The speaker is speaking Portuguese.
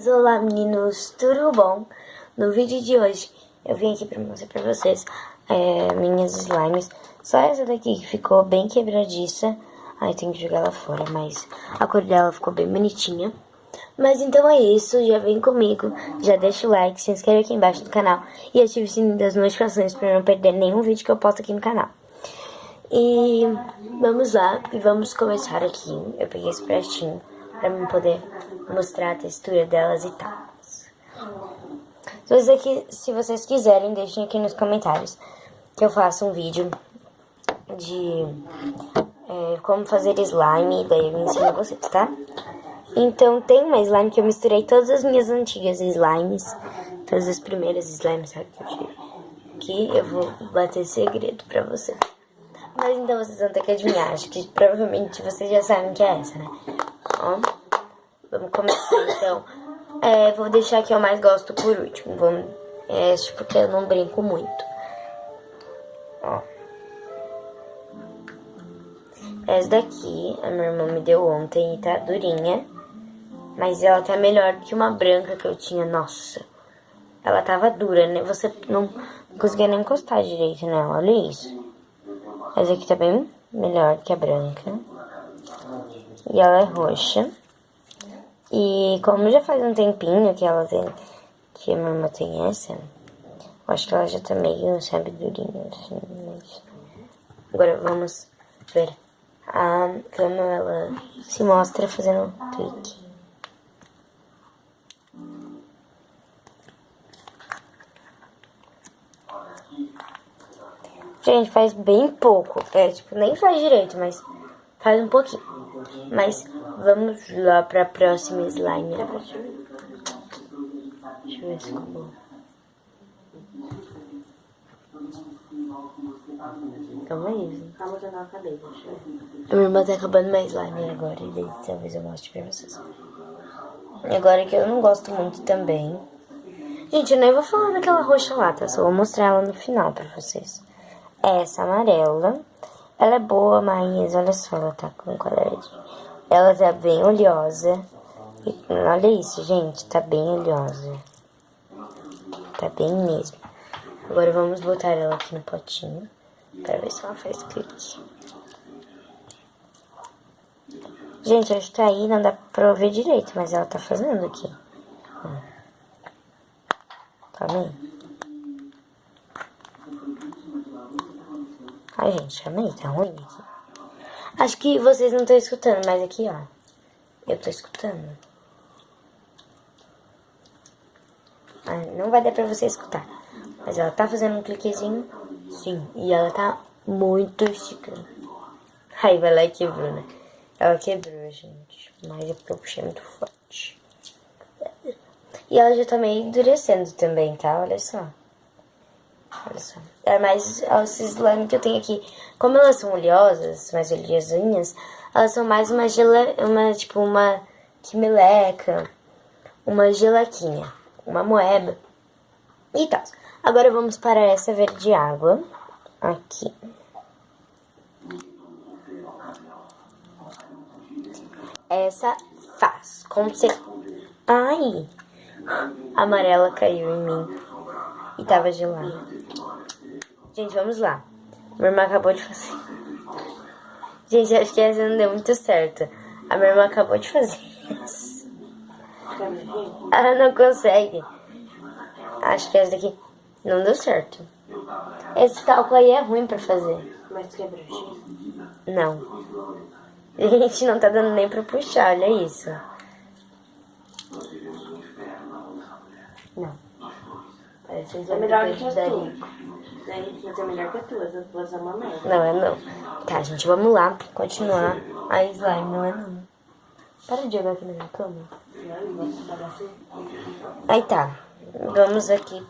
Olá meninos, tudo bom? No vídeo de hoje eu vim aqui pra mostrar pra vocês minhas slimes. Só essa daqui que ficou bem quebradiça. Aí tem que jogar ela fora, mas a cor dela ficou bem bonitinha. Mas então é isso, já vem comigo, já deixa o like, se inscreve aqui embaixo no canal e ative o sininho das notificações pra não perder nenhum vídeo que eu posto aqui no canal. E vamos lá, e vamos começar aqui. Eu peguei esse pratinho pra mim poder mostrar a textura delas e tal. Se vocês quiserem, deixem aqui nos comentários que eu faça um vídeo de como fazer slime, e daí eu ensino vocês, tá? Então tem uma slime que eu misturei todas as minhas antigas slimes, todas as primeiras slimes, sabe, que eu tive. Aqui eu vou bater segredo pra vocês. Mas então vocês vão ter que adivinhar, acho que provavelmente vocês já sabem que é essa, né? Ó, vamos começar então. Vou deixar que eu mais gosto por último, porque eu não brinco muito. Ó. Essa daqui a minha irmã me deu ontem e tá durinha. Mas ela tá melhor do que uma branca que eu tinha, nossa. Ela tava dura, né? Você não conseguia nem encostar direito nela, olha isso. Essa aqui tá bem melhor que a branca. E ela é roxa. E como já faz um tempinho que ela tem, que a minha irmã tem essa, eu acho que ela já tá meio, sabe, durinha, assim, mas... Agora vamos ver como ela se mostra fazendo um clique. Gente, faz bem pouco, nem faz direito, mas faz um pouquinho. Mas vamos lá pra próxima slime. Deixa eu ver se ficou. Calma aí. Calma que eu não acabei, deixa eu ver. A minha irmã tá acabando mais slime agora, e daí talvez eu mostre pra vocês. E agora que eu não gosto muito também. Gente, eu nem vou falar daquela roxa lá, tá? Só vou mostrar ela no final pra vocês. Essa amarela, ela é boa, mas olha só, ela tá com um quadradinho. Ela tá bem oleosa. E, olha isso, gente, tá bem oleosa. Tá bem mesmo. Agora vamos botar ela aqui no potinho, pra ver se ela faz clique. Gente, acho que tá aí, não dá pra ver direito, mas ela tá fazendo aqui. Tá vendo? Ai, gente, amei, tá ruim aqui. Acho que vocês não estão escutando, mas aqui, ó, eu tô escutando. Ai, não vai dar pra você escutar. Mas ela tá fazendo um cliquezinho, sim. E ela tá muito esticando. Ai, vai lá e quebrou, né? Ela quebrou, gente. Mas é porque eu puxei muito forte. E ela já tá meio endurecendo também, tá? Olha só. Olha só. Mas as slime que eu tenho aqui, como elas são oleosas, mais oleosinhas, elas são mais uma que meleca, uma gelaquinha, uma moeba e tal. Agora vamos para essa verde água, aqui. Essa faz, como se... Ai! A amarela caiu em mim e tava gelada. Gente, vamos lá. Minha irmã acabou de fazer. Gente, acho que essa não deu muito certo. A minha irmã acabou de fazer isso. Ela não consegue. Acho que essa daqui não deu certo. Esse cálculo aí é ruim pra fazer. Mas tu quebrou o X? Não. Gente, não tá dando nem pra puxar, olha isso. Não. É melhor do que as tuas. Mas é melhor que as tuas é uma merda. Não, é não. Tá, gente, vamos lá continuar a slime, não é não. Para de jogar aqui na minha cama. Aí tá, vamos aqui